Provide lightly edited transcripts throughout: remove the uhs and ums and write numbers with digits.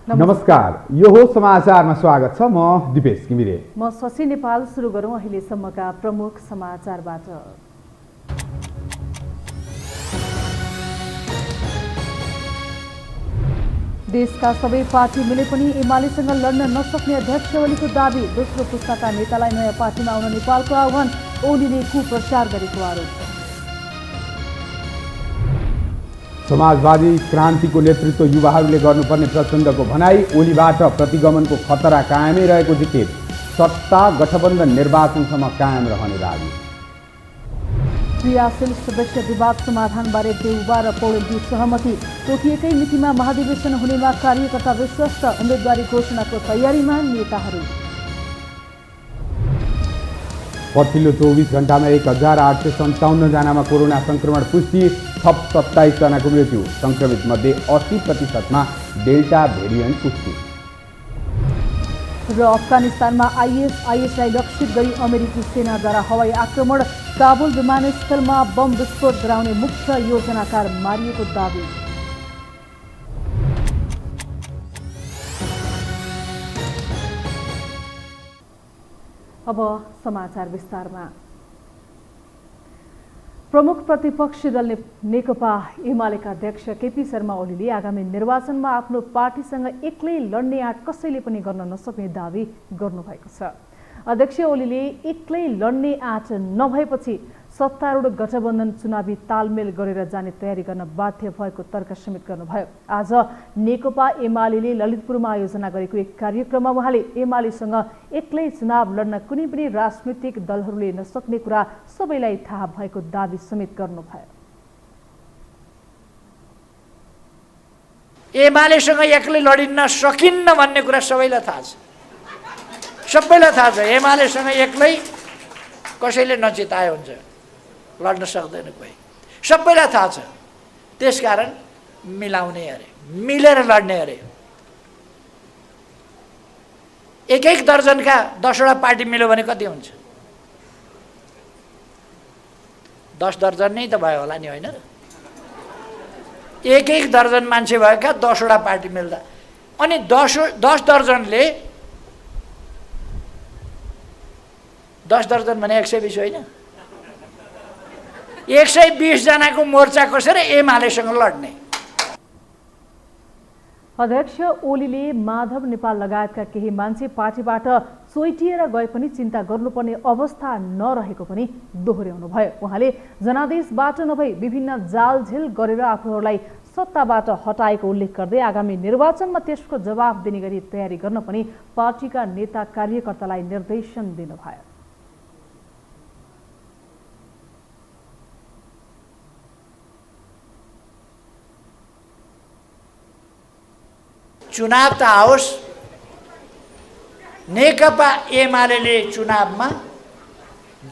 नमस्कार, यो हो समाचारमा स्वागत छ। म दिपेश घिमिरे। म शशि नेपाल। सुरु गरौँ अहिलेसम्मका प्रमुख समाचारबाट। देशका सबै पार्टी मिले पनि एमालेसँग लड्न नसक्ने अध्यक्ष ओलीको दाबी। दोस्रो पुस्ताका नेतालाई नयाँ पार्टीमा आउन नेपालको आह्वान। ओलीले कुप्रचार गरेको आरोप। समाजवादी क्रान्तिको नेतृत्व युवाहरूले गर्नुपर्ने प्रचण्डको भनाई। ओलीबाट प्रतिगमनको खतरा कायमै रहेको जिकिर। सत्ता गठबन्धन निर्वाचनसम्म कायम रहने दाबी। क्रियाशील सदस्य विवाद समाधानबारे देउबा र पौडेलबीच सहमति। तोकिएकै मितिमा महाधिवेशन हुनेमा कार्यकर्ता विश्वस्त। उम्मेदवारी घोषणाको तयारीमा नेताहरू। पछिल्लो 24 घण्टामा 1857 जनामा कोरोना संक्रमण पुष्टि। थप 27 जनाको मृत्यु। संक्रमित मध्ये 80% डेल्टा भेरिएन्ट पुष्टि। र अफगानिस्तानमा आइएसआईएसलाई लक्षित गरी अमेरिकी सेनाद्वारा हवाई आक्रमण। काबुल विमानस्थलमा बम विस्फोट गराउने मुख्य योजनाकार मारिएको दावी। अब समाचार विस्तारमा। प्रमुख प्रतिपक्षी दल नेकपा एमालेका अध्यक्ष केपी शर्मा ओलीले आगामी निर्वाचनमा आफ्नो पार्टीसँग एक्लै लड्ने आँट कसैले पनि गर्न नसक्ने दावी गर्नुभएको छ। अध्यक्ष ओलीले एक्लै लड्ने आँट नभएपछि सत्तारूढ गठबन्धन चुनावी तालमेल गरेर जाने तयारी गर्न बाध्य भएको तर्क समेत गर्नुभयो। आज नेकपा एमालेले ललितपुरमा आयोजना गरेको एक कार्यक्रममा उहाँले एमालेसँग एक्लै चुनाव लड्न कुनै पनि राजनीतिक दलहरूले नसक्ने कुरा सबैलाई थाहा भएको दावी समेत गर्नुभयो। एमालेसँग एक्लै लडिन्न सकिन्न भन्ने कुरा सबैलाई थाहा छ। सबैलाई थाहा छ एमालेसँग एक्लै कसैले नचिताए हुन्छ, लड्न सक्दैन कोही। सबैलाई थाहा छ। त्यसकारण मिलाउने अरे, मिलेर लड्ने अरे। एक दर्जनका 10वटा पार्टी मिल्यो भने कति हुन्छ? 10 दर्जन नै त भयो होला नि, होइन र? एक दर्जन मान्छे भएका 10वटा पार्टी मिल्दा अनि 10 दर्जनले 10 दर्जन भने 120 होइन, 120 जनाको मोर्चा कसेर एमालेसँग लड्ने। अध्यक्ष ओलीले माधव नेपाल लगायतका केही मान्छे पार्टीबाट चोइटिएर गए पनि चिन्ता गर्नुपर्ने अवस्था नरहेको पनि दोहोर्याउनु भयो। उहाँले जनादेशबाट नभई विभिन्न जालझेल गरेर आफूहरूलाई सत्ताबाट हटाएको उल्लेख गर्दै आगामी निर्वाचनमा त्यसको जवाफ दिने गरी तयारी गर्न पनि पार्टीका नेता कार्यकर्तालाई निर्देशन दिनुभयो। चुनाव त आओस्, नेकपा एमालेले चुनावमा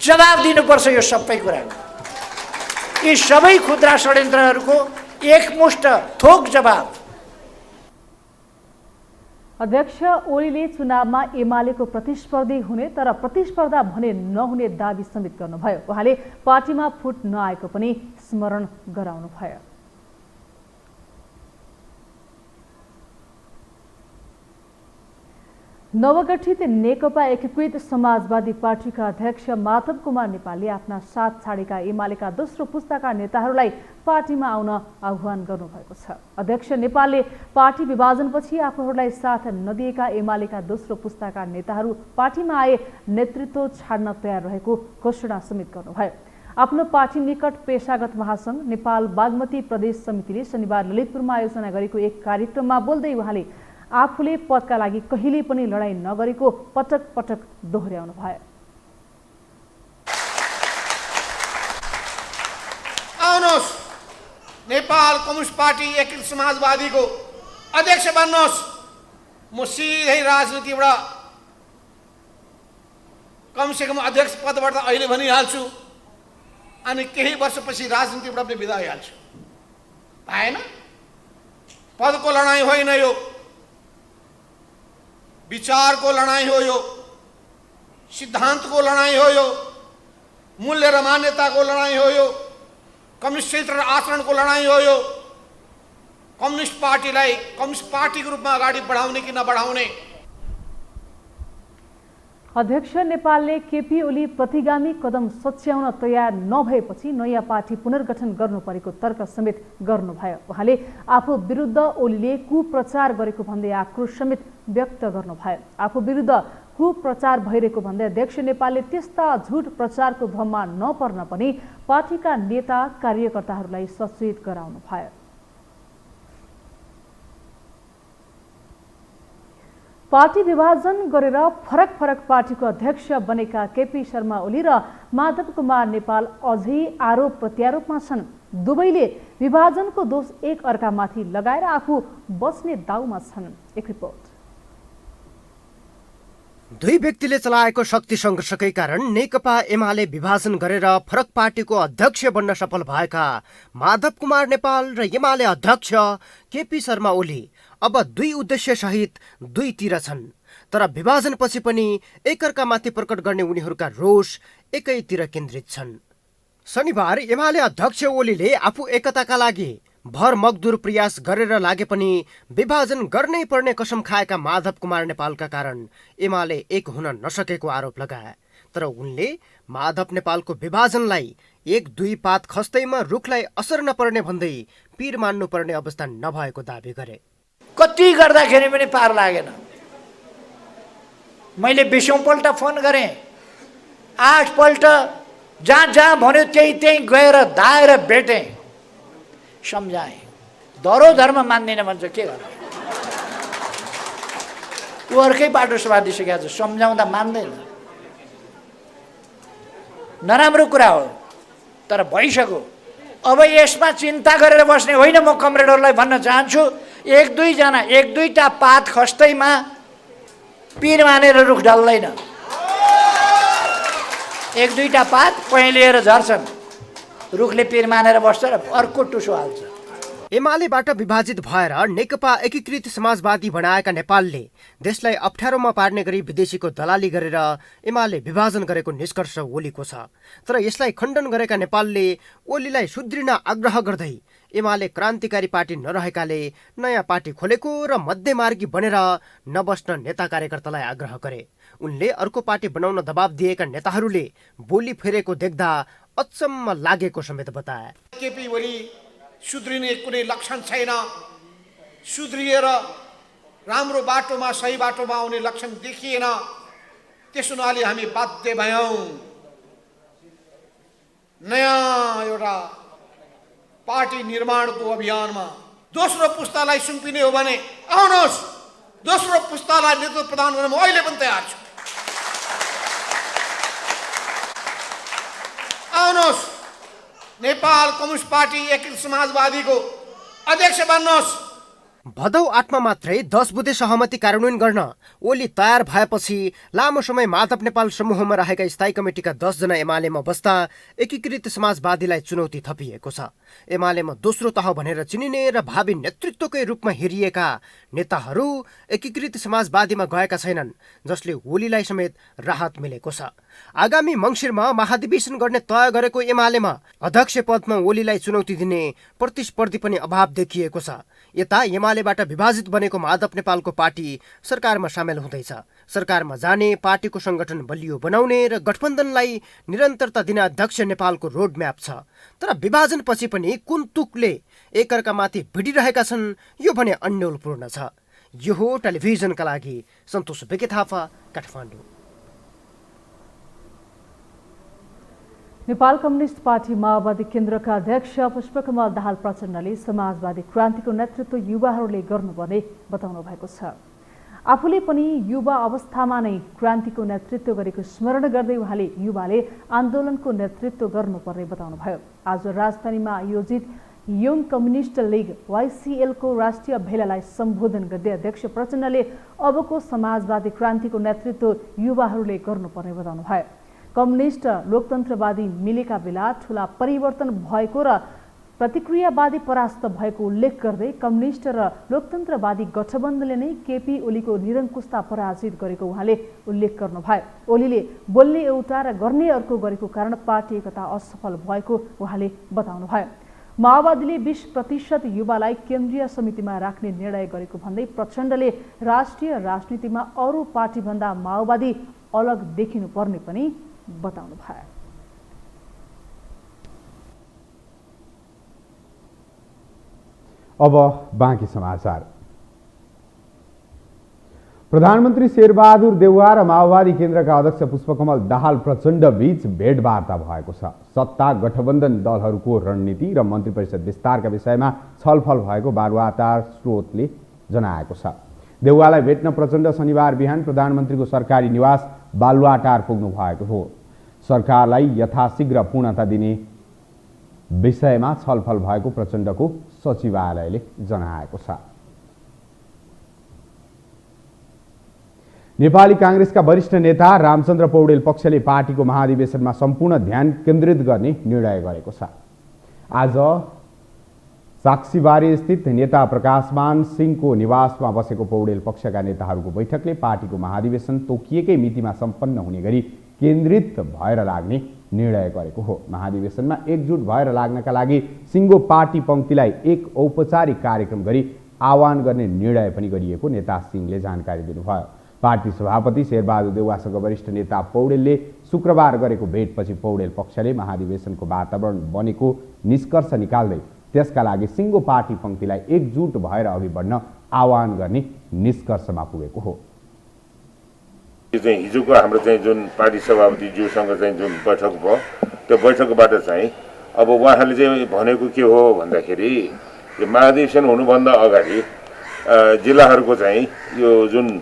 जवाब दिनुपर्छ यो सबै कुराको। यी सबै खुद्रा षड्यन्त्रहरूको एकमुष्ट थोक जवाब। अध्यक्ष ओलीले चुनावमा एमालेको प्रतिस्पर्धी हुने तर प्रतिस्पर्धा भने नहुने दावी समेत गर्नुभयो। उहाँले पार्टीमा फुट नआएको पनि स्मरण गराउनुभयो। नवगठित नेकपा एकीकृत समाजवादी पार्टीका अध्यक्ष माधव कुमार नेपालले आफ्ना साथ छाडेका एमालेका दोस्रो पुस्ताका नेताहरूलाई पार्टीमा आउन आह्वान गर्नुभएको छ। अध्यक्ष नेपालले पार्टी विभाजनपछि आफूहरूलाई साथ नदिएका एमालेका दोस्रो पुस्ताका नेताहरू पार्टीमा आए नेतृत्व छाड्न तयार रहेको घोषणा समेत गर्नुभयो। आफ्नो पार्टी निकट पेशागत महासंघ नेपाल बागमती प्रदेश समितिले शनिबार ललितपुरमा आयोजना गरेको एक कार्यक्रममा बोल्दै उहाँले आफूले पदका लागि कहिले पनि लडाईँ नगरेको पटक पटक दोहोर्याउनु भयो। आउनुहोस्, नेपाल कम्युनिस्ट पार्टी एकीकृत समाजवादीको अध्यक्ष बन्नुहोस्। म सिधै राजनीतिबाट कमसेकम अध्यक्ष पदबाट अहिले भनिहाल्छु, अनि केही वर्षपछि राजनीतिबाट पनि बिदा भइहाल्छु। भएन? पदको लडाईँ होइन, यो विचारको लडाईँ हो, यो सिद्धान्तको लडाईँ हो, यो मूल्य र मान्यताको लडाईँ हो, यो कम्युनिस्ट चरित्र र आचरणको लडाईँ हो, यो कम्युनिस्ट पार्टीलाई कम्युनिस्ट पार्टीको रूपमा अगाडि बढाउने कि नबढाउने। अध्यक्ष नेपालले केपी ओली प्रतिगामी कदम सच्याउन तयार नभएपछि नयाँ पार्टी पुनर्गठन गर्नु परेको तर्क समेत गर्नुभयो। उहाँले आफू विरुद्ध ओलीले कुप्रचार गरेको भन्दै आक्रोश समेत व्यक्त गर्नुभयो। आफू विरुद्ध कुप्रचार भइरहेको भन्दै अध्यक्ष नेपालले त्यस्ता झुट प्रचारको भ्रममा नपर्न पनि पार्टीका नेता कार्यकर्ताहरूलाई सचेत गराउनुभयो। पार्टी विभाजन गरेर फरक फरक पार्टीको अध्यक्ष बनेका केपी शर्मा ओली र माधव कुमार नेपाल अझै आरोप प्रत्यारोपमा छन्। दुवैले विभाजनको दोष एक अर्कामाथि लगाएर आफू बस्ने दाउमा छन्। एक रिपोर्ट। दुई व्यक्तिले चलाएको शक्ति सङ्घर्षकै कारण नेकपा एमाले विभाजन गरेर फरक पार्टीको अध्यक्ष बन्न सफल भएका माधव कुमार नेपाल र एमाले अध्यक्ष केपी शर्मा ओली अब दुई उद्देश्य सहित दुईतिर छन्। तर विभाजनपछि पनि एकअर्कामाथि प्रकट गर्ने उनीहरूका रोष एकैतिर केन्द्रित छन्। शनिबार एमाले अध्यक्ष ओलीले आफू एकताका लागि भर मगदुर प्रयास गरेर लागे पनि विभाजन गर्नै पर्ने कसम खाएका माधव कुमार नेपालका कारण एमाले एक हुन नसकेको आरोप लगाए। तर उनले माधव नेपालको विभाजनलाई एक दुई पात खस्दैमा रुखलाई असर नपर्ने भन्दै पीर मान्नुपर्ने अवस्था नभएको दावी गरे। कति गर्दाखेरि पनि पार लागेन। मैले 20औं पल्ट फोन गरेँ, 8 पल्ट जहाँ जहाँ भन्यो त्यही गएर दाएर भेटेँ, सम्झाएँ। धरो धर्म मान्दैन भन्छ, के गर्नु? ऊ अर्कै बाटो समातिसकेको छ, सम्झाउँदा मान्दैन। नराम्रो कुरा हो, तर भइसक्यो। अब यसमा चिन्ता गरेर बस्ने होइन। म कमरेडहरूलाई भन्न चाहन्छु, एक दुईटा पात खस्दैमा पीर मानेर रुख ढल्दैन। एक दुईटा पात पहेँलिएर झर्छन्, रुखले पीर मानेर बस्छ र अर्को टुसो हाल्छ। एमालेबाट विभाजित भएर नेकपा एकीकृत समाजवादी बनाएका नेपालले देशलाई अप्ठ्यारोमा पार्ने गरी विदेशीको दलाली गरेर एमाले विभाजन गरेको निष्कर्ष ओलीको छ। तर यसलाई खण्डन गरेका नेपालले ओलीलाई सुध्रिन आग्रह गर्दै एमाले क्रान्तिकारी पार्टी नरहेकाले नयाँ पार्टी खोलेको र मध्यमार्गी बनेर नबस्न नेता कार्यकर्तालाई आग्रह गरे। उनले अर्को पार्टी बनाउन दबाब दिएका नेताहरूले बोली फेरेको देख्दा अचम्म लागेको समेत बताए। केपी ओली सुध्रिने कुनै लक्षण छैन, सुध्रिएर राम्रो बाटोमा सही बाटोमा आउने लक्षण देखिएन। त्यसो हुनाले हामी बाध्य भयौँ नयाँ एउटा पार्टी निर्माणको अभियानमा। दोस्रो पुस्तालाई सुम्पिने हो भने आउनुहोस्, दोस्रो पुस्तालाई नेतृत्व प्रदान गर्न म अहिले पनि तयार छु। आउनुहोस्, नेपाल कम्युनिस्ट पार्टी एकीकृत समाजवादीको अध्यक्ष बन्नुहोस्। भदौ 8मा मात्रै 10 बुँदे सहमति कार्यान्वयन गर्न ओली तयार भएपछि लामो समय माधव नेपाल समूहमा रहेका स्थायी कमिटीका 10 जना एमालेमा बस्दा एकीकृत समाजवादीलाई चुनौती थपिएको छ। एमालेमा दोस्रो तह भनेर चिनिने र भावी नेतृत्वकै रूपमा हेरिएका नेताहरू एकीकृत समाजवादीमा गएका छैनन्, जसले ओलीलाई समेत राहत मिलेको छ। आगामी मङ्सिरमा महाधिवेशन गर्ने तय गरेको एमालेमा अध्यक्ष पदमा ओलीलाई चुनौती दिने प्रतिस्पर्धी पनि अभाव देखिएको छ। यता एमालेबाट विभाजित बनेको माधव नेपालको पार्टी सरकारमा सामेल हुँदैछ। सरकारमा जाने, पार्टीको संगठन बलियो बनाउने र गठबन्धनलाई निरन्तरता दिन अध्यक्ष नेपालको रोडम्याप छ। तर विभाजनपछि पनि कुन तुकले एकअर्कामाथि भिडिरहेका छन् यो भने अन्यलपूर्ण छ। यो हो टेलिभिजनका लागि सन्तोष बेके थापा, काठमाडौँ। नेपाल कम्युनिस्ट पार्टी माओवादी केन्द्रका अध्यक्ष पुष्पकमल दाहाल प्रचण्डले समाजवादी क्रान्तिको नेतृत्व युवाहरूले गर्नुपर्ने बताउनु भएको छ। आफूले पनि युवा अवस्थामा नै क्रान्तिको नेतृत्व गरेको स्मरण गर्दै उहाँले युवाले आन्दोलनको नेतृत्व गर्नुपर्ने बताउनुभयो। आज राजधानीमा आयोजित यङ कम्युनिस्ट लिग YCL को राष्ट्रिय भेलालाई सम्बोधन गर्दै अध्यक्ष प्रचण्डले अबको समाजवादी क्रान्तिको नेतृत्व युवाहरूले गर्नुपर्ने बताउनुभयो। कम्युनिस्ट लोकतन्त्रवादी मिलेका बेला ठूला परिवर्तन भएको र प्रतिक्रियावादी परास्त भएको उल्लेख गर्दै कम्युनिस्ट र लोकतन्त्रवादी गठबन्धनले नै केपी ओलीको निरङ्कुशता पराजित गरेको उहाँले उल्लेख गर्नुभयो। ओलीले बोल्ने एउटा र गर्ने अर्को गरेको कारण पार्टी एकता असफल भएको उहाँले बताउनुभयो। माओवादीले 20% युवालाई केन्द्रीय समितिमा राख्ने निर्णय गरेको भन्दै प्रचण्डले राष्ट्रिय राजनीतिमा अरू पार्टीभन्दा माओवादी अलग देखिनुपर्ने पनि बताउनु भयो। अब बाँकी समाचार। प्रधानमन्त्री शेरबहादुर देउवा र माओवादी केन्द्रका अध्यक्ष पुष्पकमल दाहाल प्रचण्ड बीच भेटवार्ता भएको छ। सत्ता गठबन्धन दलहरूको रणनीति र मन्त्री परिषद विस्तारका विषयमा छलफल भएको बालुवाटार स्रोतले जनाएको छ। देउवालाई भेट्न प्रचण्ड शनिबार बिहान प्रधानमन्त्रीको सरकारी निवास बालुवाटार पुग्नु भएको हो। सरकारलाई यथाशीघ्र पूर्णता दिने विषयमा छलफल भएको प्रचण्डको सचिवालयले जनाएको छ। नेपाली कांग्रेसका वरिष्ठ नेता रामचन्द्र पौडेल पक्षले पार्टीको महाधिवेशनमा सम्पूर्ण ध्यान केन्द्रित गर्ने निर्णय गरेको छ। आज साक्षीबारी स्थित नेता प्रकाशमान सिंहको निवासमा बसेको पौडेल पक्षका नेताहरूको बैठकले पार्टीको महाधिवेशन तोकिएकै मितिमा सम्पन्न हुने गरी केन्द्रित भएर लाग्ने निर्णय गरेको हो। महाधिवेशनमा एकजुट भएर लाग्नका लागि सिंहको पार्टी पंक्तिलाई एक औपचारिक कार्यक्रम गरी आह्वान गर्ने निर्णय पनि गरिएको नेता सिंहले जानकारी दिनुभयो। पार्टी सभापति शेरबहादुर देउवासँग वरिष्ठ नेता पौडेलले शुक्रबार गरेको भेटपछि पौडेल पक्षले महाधिवेशनको वातावरण बनेको निष्कर्ष निकाल्दै त्यसका लागि सिंहको पार्टी पंक्तिलाई एकजुट भएर अघि बढ्न आह्वान गर्ने निष्कर्षमा पुगेको हो। हिजोको हाम्रो जुन पार्टी सभापति ज्यूसँग जुन बैठक भयो त्यो बैठकबाट अब उहाँहरूले भनेको के हो भन्दाखेरि यो महाधिवेशन हुनुभन्दा अगाडि जिल्लाहरूको यो जुन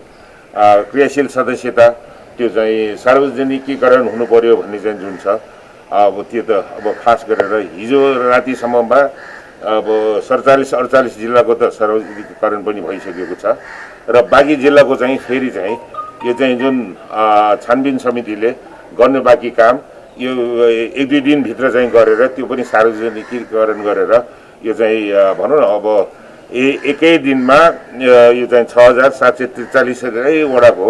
क्रियाशील सदस्यता त्यो सार्वजनिकीकरण हुनु पर्यो भन्ने जुन छ अब त्यो त अब खास गरेर हिजो रातिसम्ममा अब 47-48 जिल्लाको त सार्वजनिकीकरण पनि भइसकेको छ र बाँकी जिल्लाको फेरि यो जुन छानबिन समितिले गर्ने बाँकी काम यो 1-2 दिनभित्र गरेर त्यो पनि सार्वजनिकीकरण गरेर यो भनौँ न अब एकै दिनमा यो 6743 वडाको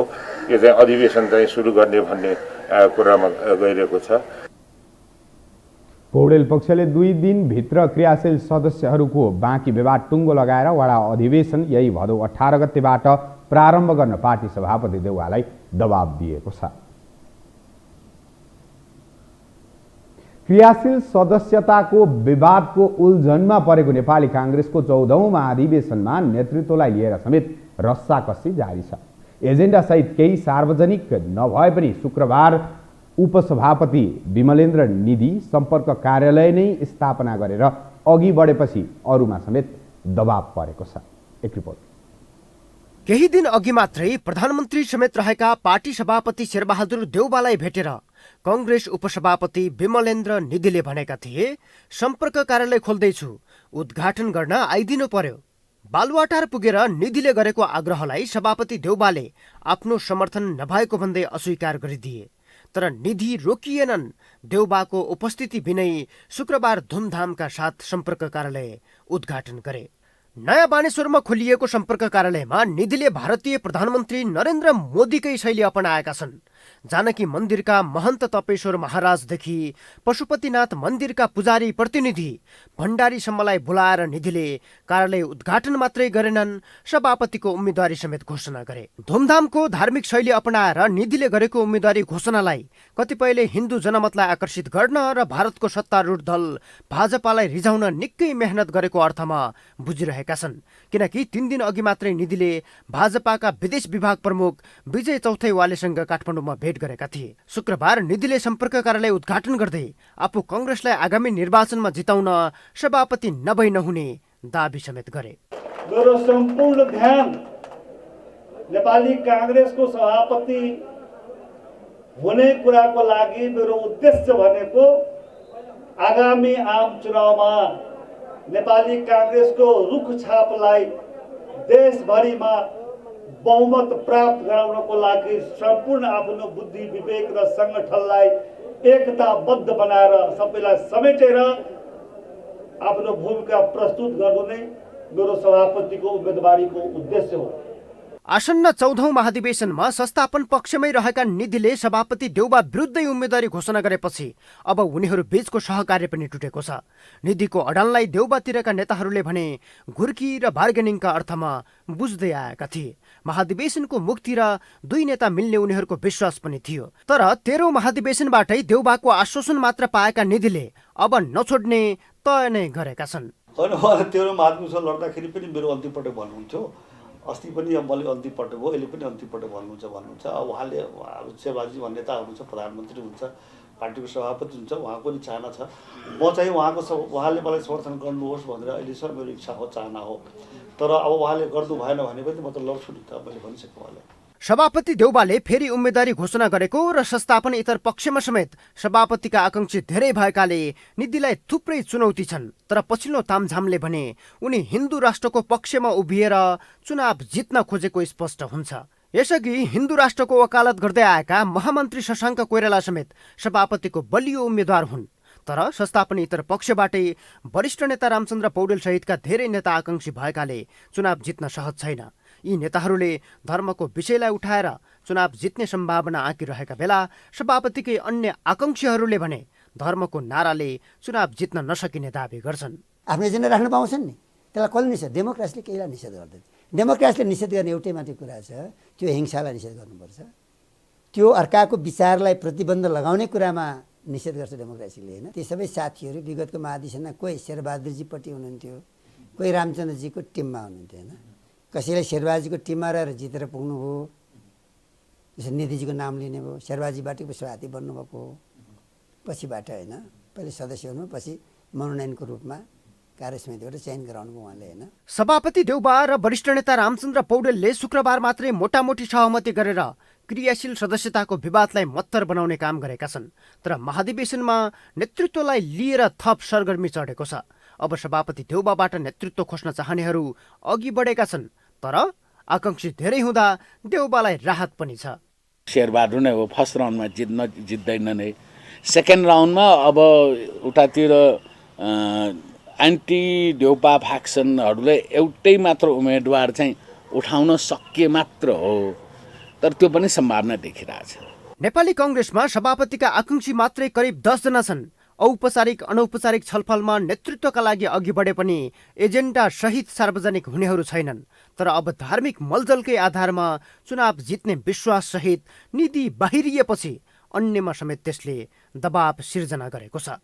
यो अधिवेशन सुरु गर्ने भन्ने कुरामा गइरहेको छ। पौडेल पक्षले 2 दिनभित्र क्रियाशील सदस्यहरूको बाँकी विवाद टुङ्गो लगाएर वडा अधिवेशन यही भदौ 18 गतेबाट प्रारम्भ गर्न पार्टी सभापति देउवालाई दबाब दिएको छ। क्रियाशील सदस्यताको विवादको उल्झनमा परेको नेपाली कांग्रेसको 14औं महाधिवेशनमा नेतृत्वलाई लिएर समेत रस्साकस्सी जारी छ। एजेन्डा सहित केही सार्वजनिक नभए पनि शुक्रबार उपसभापति विमलेन्द्र निधि सम्पर्क कार्यालय नै स्थापना गरेर अघि बढेपछि अरूमा समेत दबाब परेको छ। एक रिपोर्ट। केही दिन अघि मात्रै प्रधानमन्त्री समेत रहेका पार्टी सभापति शेरबहादुर देउवालाई भेटेर कांग्रेस उपसभापति विमलेन्द्र निधिले भनेका थिए सम्पर्क कार्यालय खोल्दैछु, उद्घाटन गर्न आइदिनु पर्यो। बालुवाटार पुगेर निधिले गरेको आग्रहलाई सभापति देउवाले आफ्नो समर्थन नभएको भन्दै अस्वीकार गरिदिए। तर निधि रोकिएनन्। देउवाको उपस्थिति बिनै शुक्रबार धुमधामका साथ सम्पर्क कार्यालय उद्घाटन गरे। नयाँ बानेश्वरमा खोलिएको सम्पर्क कार्यालयमा निधिले भारतीय प्रधानमन्त्री नरेन्द्र मोदीकै शैली अपनाएका छन्। जानकी मन्दिरका महन्त तपेश्वर महाराजदेखि पशुपतिनाथ मन्दिरका पुजारी प्रतिनिधि भण्डारीसम्मलाई बोलाएर निधिले कार्यालय उद्घाटन मात्रै गरेनन्, सभापतिको उम्मेदवारी समेत घोषणा गरे। धुमधामको धार्मिक शैली अपनाएर निधिले गरेको उम्मेदवारी घोषणालाई कतिपयले हिन्दू जनमतलाई आकर्षित गर्न र भारतको सत्तारूढ दल भाजपालाई रिझाउन निकै मेहनत गरेको अर्थमा बुझिरहेका छन्। किनकि 3 दिन अघि मात्रै निधिले भाजपाका विदेश विभाग प्रमुख विजय चौथैवालेसँग काठमाडौँमा भेट गरेका थिए। शुक्रबार निधिले सम्पर्क कार्यालय उद्घाटन गर्दै आफू कांग्रेसलाई आगामी निर्वाचनमा जिताउन सभापति नभई नहुने दाबी समेत गरे। मेरो सम्पूर्ण ध्यान नेपाली कांग्रेसको सभापति हुने कुराको लागि मेरो उद्देश्य भनेको आगामी आम चुनावमा नेपाली कांग्रेसको रुखछापलाई देशभरिमा बहुमत प्राप्त गराउनको लागि सम्पूर्ण आफ्नो बुद्धि विवेक र संगठनलाई एकताबद्ध बनाएर सबैलाई समेटेर आफ्नो भूमिका प्रस्तुत गर्नु नै मेरो सभापतिको उम्मेदवारीको उद्देश्य हो। आसन्न 14औं महाधिवेशनमा संस्थापन पक्षमै रहेका निधिले सभापति देउबा विरुद्धै उम्मेदवारी घोषणा गरेपछि अब उनीहरू बीचको सहकार्य पनि टुटेको छ। निधिको अडानलाई देउबातिरका नेताहरूले भने घुर्की र बार्गेनिङका अर्थमा बुझ्दै आएका थिए। महाधिवेशनको मुक्ति र दुई नेता मिल्ने उनीहरूको विश्वास पनि थियो। तर 13औं महाधिवेशनबाटै देउबाको आश्वासन मात्र पाएका निधिले अब नछोड्ने तय नै गरेका छन्। होइन, उहाँले 13औं महाधिवेशन लड्दाखेरि पनि मेरो अन्तिम पटक भन्नुहुन्थ्यो, अस्ति पनि मैले अन्तिम पटक हो, अहिले पनि अन्तिम पटक भन्नुहुन्छ। अब उहाँले शेरबहादुरजी भन्ने नेता हुनुहुन्छ, प्रधानमन्त्री हुन्छ, पार्टीको सभापति हुन्छ, उहाँको पनि चाहना छ। म चाहिँ उहाँले मलाई समर्थन गर्नुहोस् भनेर अहिलेसम्म मेरो इच्छा हो, चाहना हो। तर अब उहाँले गर्नु भएन भने पनि म त लड्छु नि त, मैले भनिसकेँ उहाँलाई। सभापति देउबाले फेरि उम्मेदवारी घोषणा गरेको र संस्थापन इतर पक्षमा समेत सभापतिका आकांक्षी धेरै भएकाले निधिलाई थुप्रै चुनौती छन्। तर पछिल्लो तामझामले भने उनी हिन्दू राष्ट्रको पक्षमा उभिएर चुनाव जित्न खोजेको स्पष्ट हुन्छ। यसअघि हिन्दू राष्ट्रको वकालत गर्दै आएका महामन्त्री शशाङ्क कोइराला समेत सभापतिको बलियो उम्मेद्वार हुन्। तर संस्थापन इतर पक्षबाटै वरिष्ठ नेता रामचन्द्र पौडेल सहितका धेरै नेता आकांक्षी भएकाले चुनाव जित्न सहज छैन। यी नेताहरूले धर्मको विषयलाई उठाएर चुनाव जित्ने सम्भावना आँकिरहेका बेला सभापतिकै अन्य आकांक्षीहरूले भने धर्मको नाराले चुनाव जित्न नसकिने दावी गर्छन्। आफ्नो एजेन्डा राख्न पाउँछन् नि, त्यसलाई कसले निषेध? डेमोक्रेसीले केहीलाई निषेध गर्दैन। डेमोक्रेसीले निषेध गर्ने एउटै मात्रै कुरा छ, त्यो हिंसालाई निषेध गर्नुपर्छ। त्यो अर्काको विचारलाई प्रतिबन्ध लगाउने कुरामा निषेध गर्छ डेमोक्रेसीले, होइन? ती सबै साथीहरू विगतको महाधिवेशनमा कोही शेरबहादुरजीपट्टि हुनुहुन्थ्यो, कोही रामचन्द्रजीको टिममा हुनुहुन्थ्यो, होइन? कसैले शेरबहादुरजीको टिममा रहेर जितेर पुग्नुभयो, जस्तो निधिजीको नाम लिने भयो, शेरबहादुरजीबाट सभापति बन्नुभएको हो पछिबाट, होइन? पहिले सदस्य हुनु, पछि मनोनयनको रूपमा कार्यसमितिबाट चयन गराउनु भयो उहाँले, होइन? सभापति देउबा र वरिष्ठ नेता रामचन्द्र पौडेलले शुक्रबार मात्रै मोटामोटी सहमति गरेर क्रियाशील सदस्यताको विवादलाई मत्तर बनाउने काम गरेका छन्। तर महाधिवेशनमा नेतृत्वलाई लिएर थप सरगर्मी चढेको छ। अब सभापति देउबाबाट नेतृत्व खोज्न चाहनेहरू अघि बढेका छन्। तर आकांक्षी धेरै हुँदा देउबालाई राहत पनि छ। शेरबहादुर नै हो, फर्स्ट राउन्डमा जित्दैन नै। सेकेन्ड राउन्डमा अब उतातिर एन्टी देउपा फ्याक्सनहरूले एउटै मात्र उम्मेदवार चाहिँ उठाउन सकिए मात्र हो, तर त्यो पनि सम्भावना देखिरहेछ। नेपाली कांग्रेसमा सभापतिका आकांक्षी मात्रै करिब 10 जना छन्। औपचारिक अनौपचारिक छलफलमा नेतृत्वका लागि अघि बढे पनि एजेन्डा सहित सार्वजनिक हुनेहरू छैनन्। तर अब धार्मिक मलजलकै आधारमा चुनाव जित्ने विश्वास सहित निधि बाहिरिएपछि अन्यमा समेत त्यसले दबाव सिर्जना गरेको छ।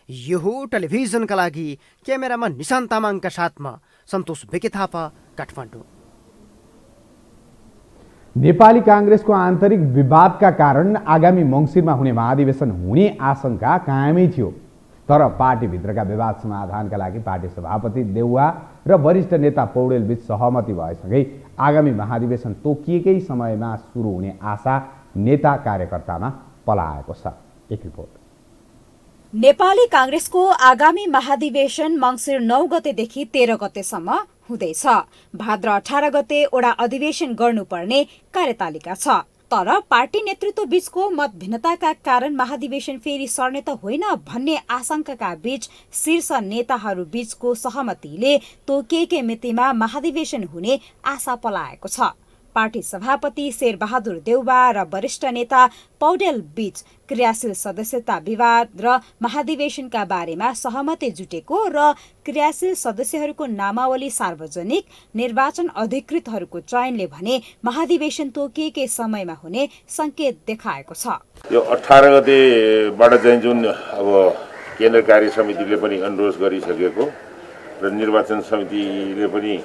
यो हो टेलिभिजनका लागि क्यामेरामा निशान तामाङका साथमा सन्तोष बेके थापा, काठमाडौँ। नेपाली कांग्रेसको आन्तरिक विवादका कारण आगामी मङ्सिरमा हुने महाधिवेशन हुने आशंका कायमै थियो। तर पार्टीभित्रका विवाद समाधानका लागि पार्टी सभापति देउवा र वरिष्ठ नेता पौडेल बीच सहमति भएसँगै आगामी महाधिवेशन तोकिएकै समयमा सुरु हुने आशा नेता कार्यकर्तामा पलाएको छ। एक रिपोर्ट। नेपाली कांग्रेसको आगामी महाधिवेशन मङ्सिर 9 गतेदेखि 13 गतेसम्म हुँदैछ। भाद्र 18 गते ओडा अधिवेशन गर्नुपर्ने कार्यतालिका छ। तर पार्टी नेतृत्व बीचको मतभिन्नताका कारण महाधिवेशन फेरि सर्ने त होइन भन्ने आशंकाका बीच शीर्ष नेताहरू बीचको सहमतिले तोकिएकै मितिमा महाधिवेशन हुने आशा पलाएको छ। पार्टी सभापति शेरबहादुर देउबा र वरिष्ठ नेता पौडेल बीच क्रियाशील सदस्यता विवाद र महाधिवेशनका बारेमा सहमति जुटेको र क्रियाशील सदस्यहरूको नामावली सार्वजनिक निर्वाचन अधिकृतहरूको चयनले भने महाधिवेशन तोकिएकै समयमा हुने संकेत देखाएको छ। यो 18 गतेबाट चाहिँ जुन अब केन्द्र कार्य समितिले पनि अनुरोध गरिसकेको र निर्वाचन समितिले पनि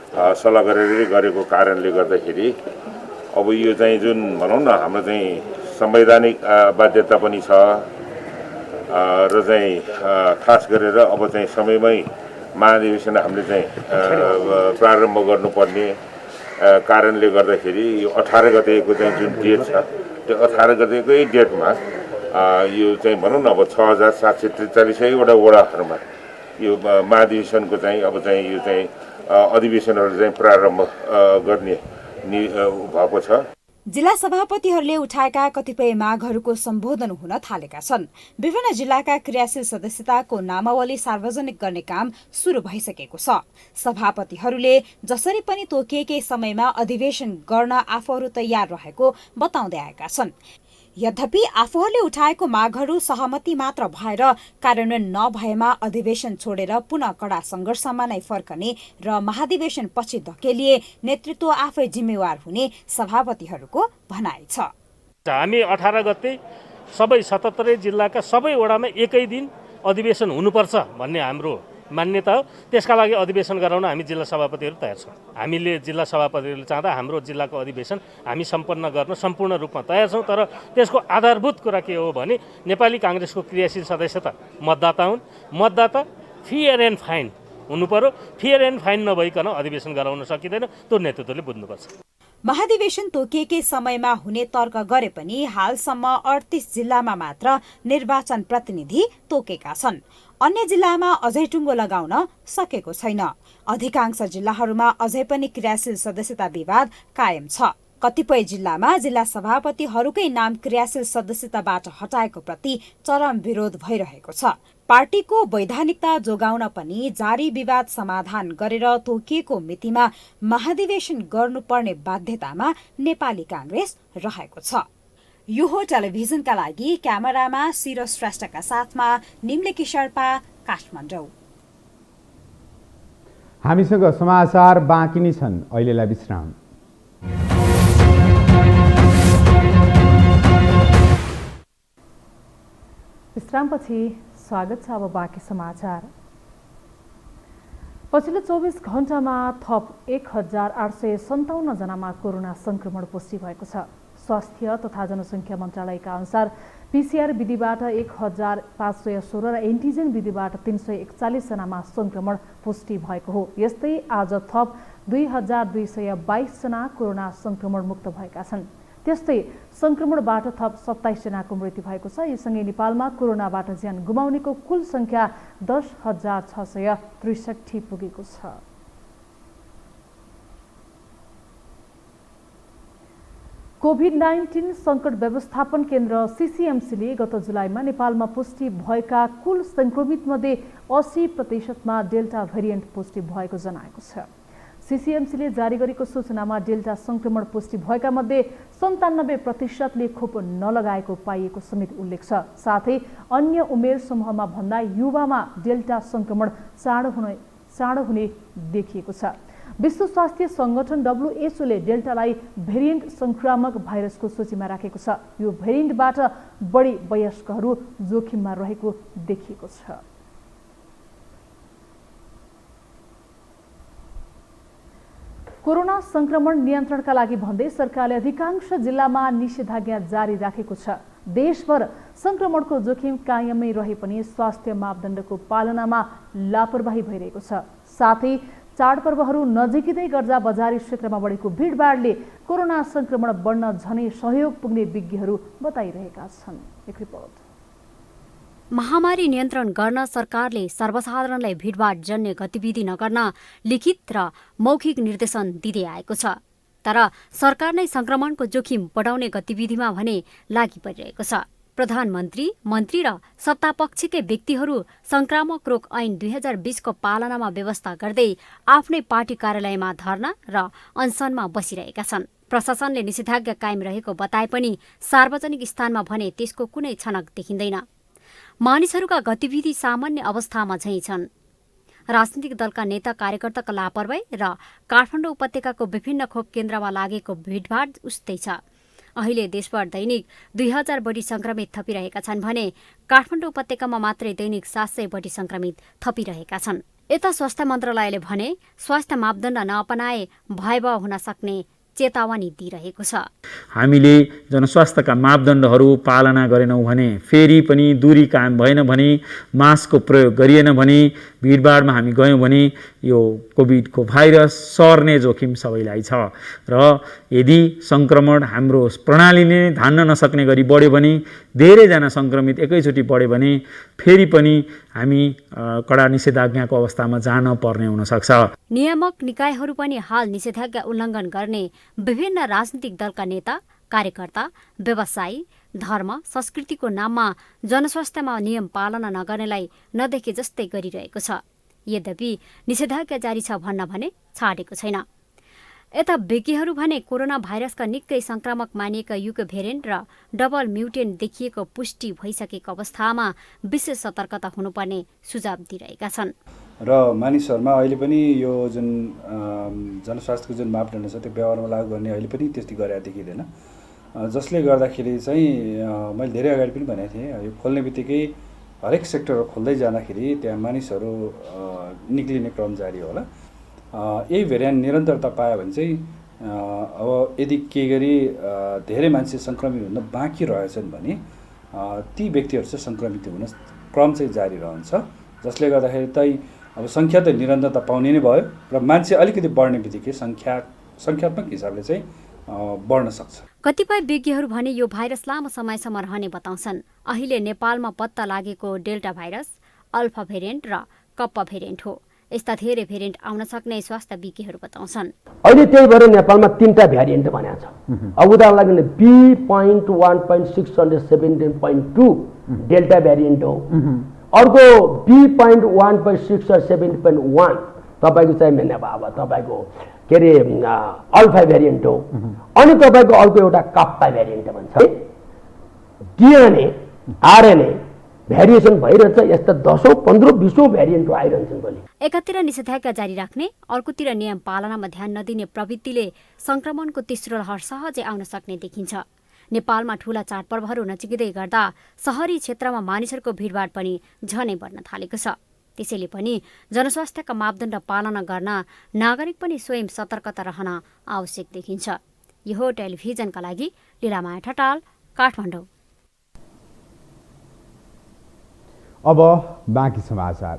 सल्लाह गरेको कारणले गर्दाखेरि अब यो चाहिँ जुन भनौँ न हाम्रो चाहिँ संवैधानिक बाध्यता पनि छ र चाहिँ खास गरेर अब चाहिँ समयमै महाधिवेशन हामीले चाहिँ प्रारम्भ गर्नुपर्ने कारणले गर्दाखेरि यो 18 गतेको चाहिँ जुन डेट छ त्यो 18 गतेकै डेटमा यो चाहिँ भनौँ न अब 6743वटा वडाहरूमा यो महाधिवेशनको चाहिँ अब चाहिँ यो चाहिँ अधिवेशनहरू चाहिँ प्रारम्भ गर्ने भएको छ। जिल्ला सभापतिहरूले उठाएका कतिपय मागहरूको सम्बोधन हुन थालेका छन्। विभिन्न जिल्लाका क्रियाशील सदस्यताको नामावली सार्वजनिक गर्ने काम सुरु भइसकेको छ। सभापतिहरूले जसरी पनि तोकिएकै समयमा अधिवेशन गर्न आफूहरू तयार रहेको बताउँदै आएका छन्। यद्यपि आफूहरूले उठाएको मागहरू सहमति मात्र भएर कार्यान्वयन नभएमा अधिवेशन छोडेर पुनः कडा संघर्षमा नै फर्कने र महाधिवेशन पछि धकेलिए नेतृत्व आफै जिम्मेवार हुने सभापतिहरूको भनाइ छ। हामी 18 गते सबै 77 जिल्लाका सबै वडामा एकै दिन अधिवेशन हुनुपर्छ भन्ने हाम्रो मान्यता हो। त्यसका लागि अधिवेशन गराउन हामी जिल्ला सभापतिहरू तयार छौँ। हामीले जिल्ला सभापतिहरूले चाहँदा हाम्रो जिल्लाको अधिवेशन हामी सम्पन्न गर्न सम्पूर्ण रूपमा तयार छौँ। तर त्यसको आधारभूत कुरा के हो भने नेपाली काङ्ग्रेसको क्रियाशील सदस्यता मतदाता हुन्। मतदाता फेयर एन्ड फाइन हुनु पर्यो। फेयर एन्ड फाइन नभइकन अधिवेशन गराउन सकिँदैन। त्यो नेतृत्वले बुझ्नुपर्छ। महाधिवेशन तोकिएकै समयमा हुने तर्क गरे पनि हालसम्म 38 जिल्लामा मात्र निर्वाचन प्रतिनिधि तोकेका छन्। अन्य जिल्लामा अझै टुङ्गो लगाउन सकेको छैन। अधिकांश जिल्लाहरूमा अझै पनि क्रियाशील सदस्यता विवाद कायम छ। कतिपय जिल्लामा जिल्ला सभापतिहरूकै नाम क्रियाशील सदस्यताबाट हटाएको प्रति चरम विरोध भइरहेको छ। पार्टीको वैधानिकता जोगाउन पनि जारी विवाद समाधान गरेर तोकिएको मितिमा महाधिवेशन गर्नुपर्ने बाध्यतामा नेपाली काङ्ग्रेस रहेको छ। यो हो टेलिभिजनका लागि क्यामेरामा सिरो श्रेष्ठका साथमा निम्लेकी शेर्पा, काठमाडौँ। हामीसँग समाचार बाँकी नै छन्। अहिलेलाई विश्राम। विश्रामपछि स्वागत छ। अब बाँकी समाचार। पछिल्लो 24 घण्टामा थप 1857 जनामा कोरोना संक्रमण पुष्टि भएको छ। स्वास्थ्य तथा जनसङ्ख्या मन्त्रालयका अनुसार पीसीआर विधिबाट 1516 र एन्टिजेन विधिबाट 341 जनामा संक्रमण पुष्टि भएको हो। यस्तै आज थप 2222 जना कोरोना संक्रमण मुक्त भएका छन्। त्यस्तै संक्रमणबाट थप 27 जनाको मृत्यु भएको छ। यससँगै नेपालमा कोरोनाबाट ज्यान गुमाउनेको कुल संख्या 10,663 पुगेको छ। कोभिड-19 सङ्कट व्यवस्थापन केन्द्र सीसीएमसीले गत जुलाईमा नेपालमा पुष्टि भएका कुल संक्रमितमध्ये 80% डेल्टा भेरिएन्ट पुष्टि भएको जनाएको छ। सीसीएमसीले जारी गरेको सूचनामा डेल्टा संक्रमण पुष्टि भएका मध्ये 97%ले खोप नलगाएको पाइएको समेत उल्लेख छ। साथै अन्य उमेर समूहमा भन्दा युवामा डेल्टा संक्रमण चाँडो हुने देखिएको छ। विश्व स्वास्थ्य संगठन WHOले डेल्टालाई भेरिएन्ट संक्रामक भाइरसको सूचीमा राखेको छ। यो भेरिएन्टबाट बढी वयस्कहरू जोखिममा रहेको देखिएको छ। कोरोना संक्रमण नियन्त्रणका लागि भन्दै सरकारले अधिकांश जिल्लामा निषेधाज्ञा जारी राखेको छ। देशभर संक्रमणको जोखिम कायमै रहे पनि स्वास्थ्य मापदण्डको पालनामा लापरवाही भइरहेको छ। साथै चाडपर्वहरू नजिकै गर्दा बजारी क्षेत्रमा बढेको भिडभाडले कोरोना संक्रमण बढ्न झनै सहयोग पुग्ने विज्ञहरू बताइरहेका छन्। एक रिपोर्ट। महामारी नियन्त्रण गर्न सरकारले सर्वसाधारणलाई भिडभाड जन्य गतिविधि नगर्न लिखित र मौखिक निर्देशन दिँदै आएको छ। तर सरकार नै संक्रमणको जोखिम बढाउने गतिविधिमा भने लागि परिरहेको छ। प्रधानमन्त्री, मन्त्री र सत्तापक्षकै व्यक्तिहरू संक्रामक रोग ऐन 2020 को पालनामा व्यवस्था गर्दै आफ्नै पार्टी कार्यालयमा धरना र अनसनमा बसिरहेका छन्। प्रशासनले निषेधाज्ञा कायम रहेको बताए पनि सार्वजनिक स्थानमा भने त्यसको कुनै छनक देखिँदैन। मानिसहरूका गतिविधि सामान्य अवस्थामा झैं छन्। राजनीतिक दलका नेता कार्यकर्ताका लापरवाही र काठमाडौँ उपत्यकाको विभिन्न खोप केन्द्रमा लागेको भिडभाड उस्तै छ। अहिले देशभर दैनिक 2000 बढी संक्रमित थपिरहेका छन् भने काठमाडौँ उपत्यकामा मात्रै दैनिक 700 बढी संक्रमित थपिरहेका छन्। यता स्वास्थ्य मन्त्रालयले भने स्वास्थ्य मापदण्ड नअपनाए भयावह हुन सक्ने चेतावनी दिइरहेको छ। हामीले जनस्वास्थ्यका मापदण्डहरू पालना गरेनौँ भने, फेरि पनि दूरी कायम भएन भने, मास्कको प्रयोग गरिएन भने, भिडभाडमा हामी गयौँ भने यो कोभिडको भाइरस सर्ने जोखिम सबैलाई छ। र यदि संक्रमण हाम्रो प्रणालीले धान्न नसक्ने गरी बढ्यो भने, धेरैजना संक्रमित एकैचोटि बढ्यो भने फेरि पनि हामी कडा निषेधाज्ञाको अवस्थामा जान पर्ने हुन सक्छ। नियामक निकायहरू पनि हाल निषेधाज्ञा उल्लङ्घन गर्ने विभिन्न राजनीतिक दलका नेता, कार्यकर्ता, व्यवसायी, धर्म, संस्कृतिको नाममा जनस्वास्थ्यमा नियम पालना नगर्नेलाई नदेखे जस्तै गरिरहेको छ। यद्यपि निषेधाज्ञा जारी छ भन्न भने छाडेको छैन। यता विज्ञहरू भने कोरोना भाइरसका निकै संक्रामक मानिएका युके भेरिएन्ट र डबल म्युटेन्ट देखिएको पुष्टि भइसकेको अवस्थामा विशेष सतर्कता हुनुपर्ने सुझाव दिइरहेका छन्। र मानिसहरूमा अहिले पनि यो जुन जनस्वास्थ्यको जुन मापदण्ड छ त्यो व्यवहारमा लागू गर्ने अहिले पनि त्यति गरेर देखिँदैन, जसले गर्दाखेरि चाहिँ मैले धेरै अगाडि पनि भनेको थिएँ, यो खोल्ने बित्तिकै हरेक सेक्टर खोल्दै जाँदाखेरि त्यहाँ मानिसहरू निक्लिने क्रम जारी होला। यही भेरिएन्ट निरन्तरता पायो भने चाहिँ अब यदि के गरी धेरै मान्छे सङ्क्रमित हुन बाँकी रहेछन् भने ती व्यक्तिहरू चाहिँ सङ्क्रमित हुन क्रम चाहिँ जारी रहन्छ, जसले गर्दाखेरि चाहिँ अब सङ्ख्या त निरन्तरता पाउने नै भयो र मान्छे अलिकति बढ्ने बित्तिकै सङ्ख्यात्मक हिसाबले चाहिँ बढ्न सक्छ। कतिपय विज्ञहरू भने यो भाइरस लामो समयसम्म रहने बताउँछन्। अहिले नेपालमा पत्ता लागेको डेल्टा भाइरस, अल्फा भेरिएन्ट र कप्पा भेरिएन्ट हो। यस्ता धेरै भेरिएन्ट आउन सक्ने स्वास्थ्य विज्ञहरू बताउँछन्। अहिले त्यही भएर नेपालमा 3टा भेरिएन्ट भनेको छ। अब उदाहरणको लागि B.1.617.2 डेल्टा भेरिएन्ट हो, अर्को B.1.617.1 तपाईँको चाहिँ अब तपाईँको के अरे अल्फा भेरिएन्ट हो, अनि तपाईँको अर्को एउटा कप्पा भेरिएन्ट भन्छ। डिएनए आरएनए भेरिएसन भइरहन्छ। यस्ता 10औं 15औं 20औं भेरिएन्ट आइरहन्छन् भोलि। एकातिर निषेधाज्ञा जारी राख्ने, अर्कोतिर नियम पालनामा ध्यान नदिने प्रवृत्तिले संक्रमणको तेस्रो लहर सहजै आउन सक्ने देखिन्छ। नेपालमा ठूला चाडपर्वहरू नजिकै गर्दा शहरी क्षेत्रमा मानिसहरूको भिडभाड पनि झनै बढ्न थालेको छ। त्यसैले पनि जनस्वास्थ्यका मापदण्ड पालना गर्न नागरिक पनि स्वयं सतर्कता रहन आवश्यक देखिन्छ। यो टेलिभिजनका लागि लीलामाया ठटाल, काठमाडौँ। अब बाँकी समाचार।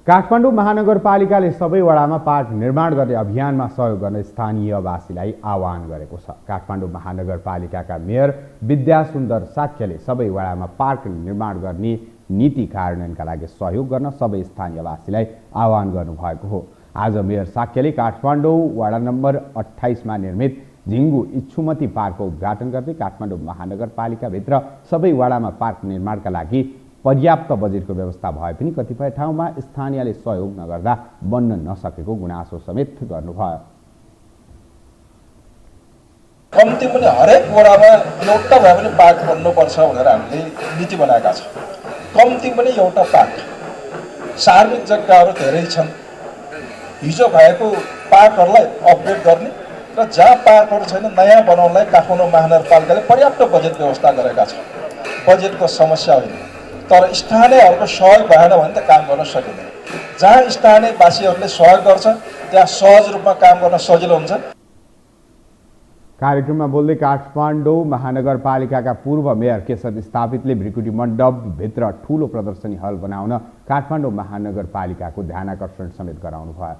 काठमाडौँ महानगरपालिकाले सबै वडामा पार्क निर्माण गर्ने अभियानमा सहयोग गर्न स्थानीयवासीलाई आह्वान गरेको छ। काठमाडौँ महानगरपालिकाका मेयर विद्यासुन्दर साक्यले सबै वडामा पार्क निर्माण गर्ने नीति कार्यान्वयनका लागि सहयोग गर्न सबै स्थानीयवासीलाई आह्वान गर्नुभएको हो। आज मेयर साक्यले काठमाडौँ वडा नम्बर 28 मा निर्मित झिङ्गु इच्छुमती पार्कको उद्घाटन गर्दै काठमाडौँ महानगरपालिकाभित्र सबै वडामा पार्क निर्माणका लागि पर्याप्त बजेटको व्यवस्था भए पनि कतिपय ठाउँमा स्थानीयले सहयोग नगर्दा बन्न नसकेको गुनासो समेत गर्नुभयो। कम्ती पनि हरेक वडामा एउटा भए पनि पार्क बन्नुपर्छ भनेर हामीले नीति बनाएका छौँ। कम्ती पनि एउटा पार्क। सार्वजनिक जग्गाहरू धेरै छन्, हिजो भएको पार्कहरूलाई अपग्रेड गर्ने र जहाँ पार्कहरू छैन नयाँ बनाउनलाई काठमाडौँ महानगरपालिकाले पर्याप्त बजेट व्यवस्था गरेका छौँ। बजेटको समस्या होइन, तर स्थानीयहरूको सहयोग भएन भने त काम गर्न सकिँदैन। जहाँ स्थानीयवासीहरूले सहयोग गर्छ त्यहाँ सहज रूपमा काम गर्न सजिलो हुन्छ। कार्यक्रममा बोल्दै काठमाडौँ महानगरपालिकाका पूर्व मेयर केशव स्थापितले भृकुटी मण्डपभित्र ठूलो प्रदर्शनी हल बनाउन काठमाडौँ महानगरपालिकाको ध्यानाकर्षण समेत गराउनु भयो।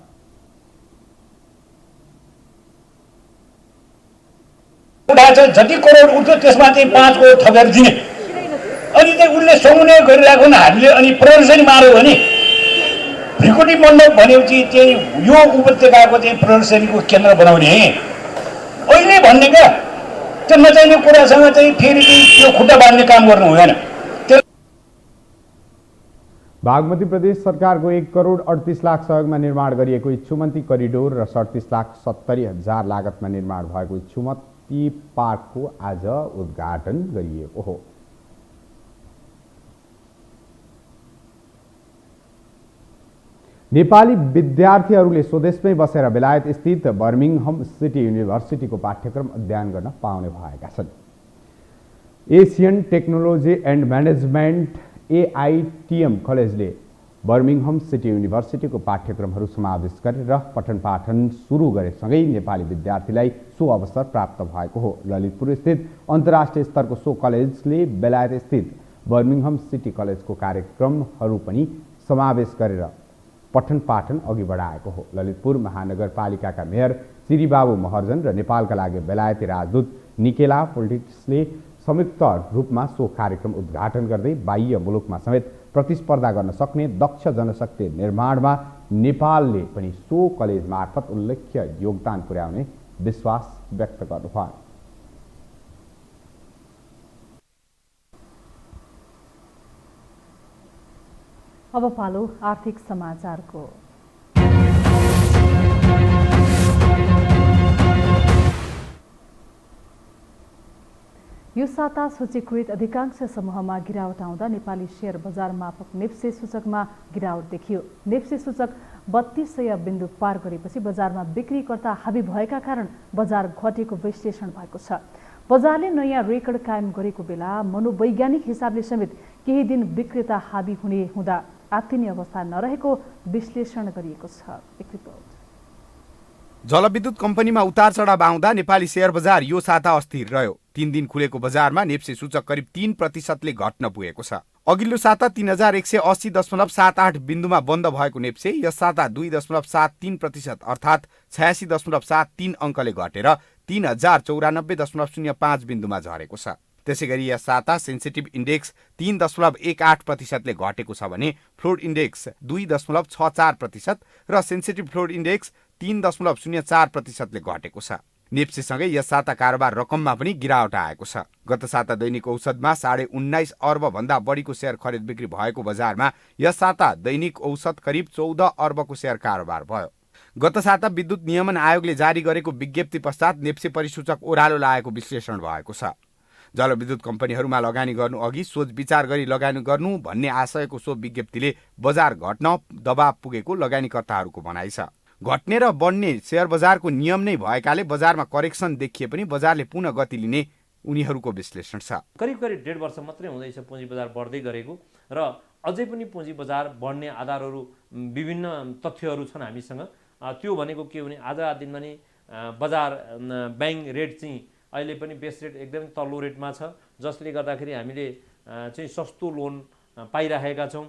जति करोड उठ्यो त्यसमा चाहिँ 5 करोड थपेर दिने, अनि चाहिँ उसले सुने गरिरहेको हामीले अनि प्रदर्शनी मार्यो भने भृकुटी मण्डप भनेपछि चाहिँ यो उपत्यकाको चाहिँ प्रदर्शनीको केन्द्र बनाउने अहिले भन्ने क्या त्यो नचाहिने कुरासँग चाहिँ फेरि त्यो खुट्टा बाँध्ने काम गर्नु हुँदैन। बागमती प्रदेश सरकारको 1,38,00,000 सहयोगमा निर्माण गरिएको इच्छुमती करिडोर र 37,70,000 लागतमा निर्माण भएको इच्छुमती पार्कको आज उद्घाटन गरिएको हो। नेपाली विद्यार्थीहरूले स्वदेशमै बसेर बेलायत स्थित बर्मिङहम सिटी युनिभर्सिटीको पाठ्यक्रम अध्ययन गर्न पाउने भएका छन्। Asian technology and management AITM कलेजले बर्मिङहम सिटी युनिभर्सिटीको पाठ्यक्रमहरू समावेश गरेर पठन पाठन सुरु गरेसँगै नेपाली विद्यार्थीलाई सो अवसर प्राप्त भएको हो। ललितपुर स्थित अन्तर्राष्ट्रिय स्तरको सो कलेजले बेलायत स्थित बर्मिङहम सिटी कलेजको कार्यक्रमहरू पनि समावेश गरेर पठन पाठन अघि बढाएको हो। ललितपुर महानगरपालिकाका मेयर श्रीबाबु महर्जन र नेपालका लागि बेलायती राजदूत निकेला पोलिटिक्सले संयुक्त रूपमा सो कार्यक्रम उद्घाटन गर्दै बाह्य मुलुकमा समेत प्रतिस्पर्धा गर्न सक्ने दक्ष जनशक्ति निर्माणमा नेपालले पनि सो कलेज मार्फत उल्लेख्य योगदान पुर्याउने विश्वास व्यक्त गर्नुभयो। अब पालो आर्थिक समाचारको। यो साता सूचीकृत अधिकांश समूहमा गिरावट आउँदा नेपाली शेयर बजार मापक नेप्से सूचकमा गिरावट देखियो। नेप्से सूचक 3200 बिन्दु पार गरेपछि बजारमा बिक्रीकर्ता हाबी भएका कारण बजार घटेको विश्लेषण भएको छ। बजारले नयाँ रेकर्ड कायम गरेको बेला मनोवैज्ञानिक हिसाबले समेत केही दिन विक्रेता हाबी हुने हुँदा आत्तिने अवस्था नरहेको विश्लेषण गरिएको छ। एक रिपोर्ट। जलविद्युत कम्पनीमा उतार चढाव आउँदा नेपाली शेयर बजार यो साता अस्थिर रह्यो। 3 दिन खुलेको बजारमा नेप्से सूचक करिब 3% घट्न पुगेको छ। अघिल्लो साता 3180.78 बिन्दुमा बन्द भएको नेप्से यस साता 2.73% अर्थात् 86.73 अङ्कले घटेर 3094.05 बिन्दुमा झरेको छ। त्यसैगरी यस साता सेन्सिटिभ इन्डेक्स 3.18%ले घटेको छ भने फ्लोट इन्डेक्स 2.64% र सेन्सिटिभ फ्लोट इन्डेक्स 3.04%ले घटेको छ। नेप्सेसँगै यस साता कारोबार रकममा पनि गिरावट आएको छ। गत साता दैनिक औसतमा 19.5 अर्ब भन्दा बढीको शेयर खरिद बिक्री भएको बजारमा यस साता दैनिक औसत करिब 14 अर्बको शेयर कारोबार भयो। गत साता विद्युत नियमन आयोगले जारी गरेको विज्ञप्ति पश्चात नेप्से परिसूचक ओह्रालो लागेको विश्लेषण भएको छ। जलविद्युत कम्पनीहरूमा लगानी गर्नु अघि सोच विचार गरी लगानी गर्नु भन्ने आशयको सो विज्ञप्तिले बजार घट्न दबाव पुगेको लगानीकर्ताहरूको भनाइ छ। घट्ने र बढ्ने शेयर बजारको नियम नै भएकाले बजारमा करेक्सन देखिए पनि बजारले पुनः गति लिने उनीहरूको विश्लेषण छ। करिब 1.5 वर्ष मात्रै हुँदैछ पुँजी बजार बढ्दै गरेको र अझै पनि पुँजी बजार बढ्ने आधारहरू विभिन्न तथ्यहरू छन् हामीसँग। त्यो भनेको के भने आजका दिनमा नि बजार ब्याङ्क रेट चाहिँ अहिले पनि बेस रेट एकदमै तल्लो रेटमा छ, जसले गर्दाखेरि हामीले चाहिँ सस्तो लोन पाइरहेका छौँ।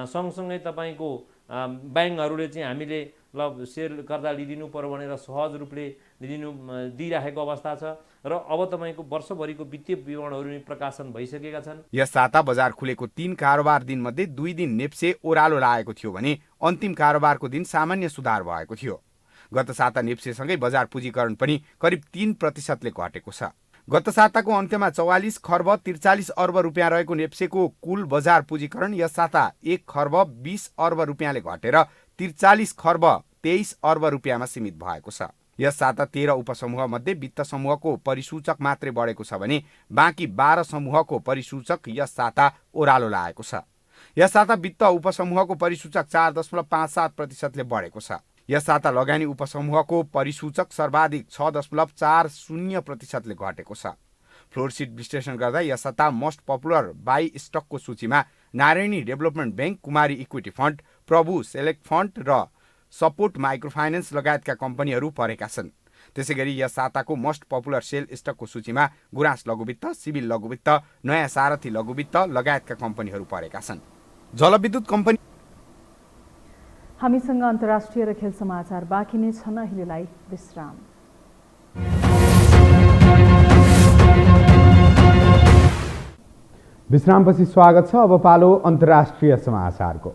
सँगसँगै तपाईँको ब्याङ्कहरूले चाहिँ हामीले ल सेयर गर्दा लिदिनु पर्यो भनेर सहज रूपले दिइराखेको अवस्था छ र अब तपाईँको वर्षभरिको वित्तीय विवरणहरू पनि प्रकाशन भइसकेका छन्। यस साता बजार खुलेको 3 कारोबार दिनमध्ये 2 दिन नेप्से ओह्रालो लागेको थियो भने अन्तिम कारोबारको दिन सामान्य सुधार भएको थियो। गत साता नेप्सेसँगै बजार पुँजीकरण पनि करिब 3%ले घटेको छ। गत साताको अन्त्यमा 44 खर्ब 43 अर्ब रुपियाँ रहेको नेप्सेको कुल बजार पुँजीकरण यस साता 1 खर्ब 20 अर्ब रुपियाँले घटेर 43 खर्ब 23 अर्ब रुपियाँमा सीमित भएको छ। यस साता 13 उपसमूह मध्ये वित्त समूहको परिसूचक मात्रै बढेको छ भने बाँकी 12 समूहको परिसूचक यस साता ओह्रालो लागेको छ। यस साता वित्त उपसमूहको परिसूचक 4.57%ले बढेको छ। यस साता लगानी उपसमूहको परिसूचक सर्वाधिक 6.40% घटेको छ। फ्लोरसिट विश्लेषण गर्दा यस साता मोस्ट पपुलर बाई स्टकको सूचीमा नारायणी डेभलपमेन्ट ब्याङ्क, कुमारी इक्विटी फन्ड, प्रभु सेलेक्ट फन्ड र सपोर्ट माइक्रोफाइनेन्स लगायतका कम्पनीहरू परेका छन्। त्यसैगरी यस साताको मोस्ट पपुलर सेल स्टकको सूचीमा गुराँस लघुवित्त, सिभिल लघुवित्त, नयाँ सारथी लघुवित्त लगायतका कम्पनीहरू परेका छन्। जलविद्युत कम्पनी। हामीसँग अन्तर्राष्ट्रिय र खेल समाचार बाँकी नै छन्, अहिलेलाई विश्राम। विश्रामपछि स्वागत छ। अब पालो अन्तर्राष्ट्रिय समाचारको।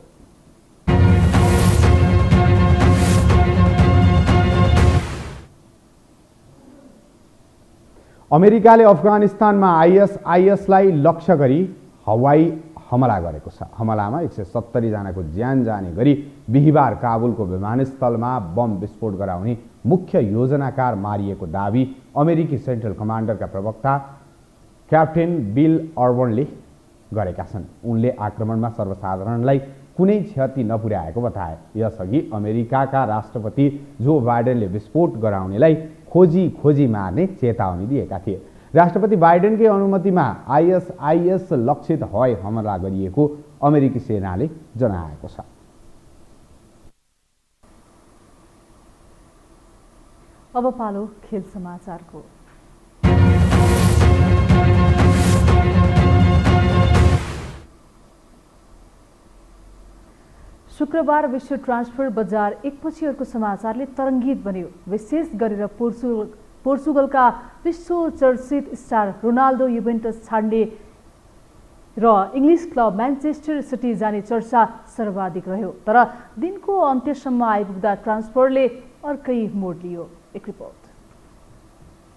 अमेरिकाले अफगानिस्तानमा आइएसआइएसलाई लक्ष्य गरी हवाई हमला गरेको छ। हमलामा 170 जनाको ज्यान जाने गरी बिहिबार काबुलको विमानस्थलमा बम विस्फोट गराउने मुख्य योजनाकार मारिएको दावी अमेरिकी सेन्ट्रल कमान्डरका प्रवक्ता क्याप्टेन बिल अर्बनले गरेका छन्। उनले आक्रमणमा सर्वसाधारणलाई कुनै क्षति नपुर्याएको बताए। यसअघि अमेरिकाका राष्ट्रपति जो बाइडेनले विस्फोट गराउनेलाई खोजी मार्ने चेतावनी दिएका थिए। राष्ट्रपति बाइडेनकै अनुमतिमा आइएसआइएस लक्षित हवाई हमला गरिएको अमेरिकी सेनाले जनाएको छ। अब पालो खेल समाचारको। शुक्रबार विश्व ट्रान्सफर बजार एकपछि अर्को समाचारले तरङ्गित बन्यो। विशेष गरेर पोर्चुगलका विश्व चर्चित स्टार रोनाल्डो युभेन्टस छाड्ने र इङ्ग्लिस क्लब म्यान्चेस्टर सिटी जाने चर्चा सर्वाधिक रह्यो। तर दिनको अन्त्यसम्म आइपुग्दा ट्रान्सफरले अर्कै मोड लियो। एक रिपोर्ट।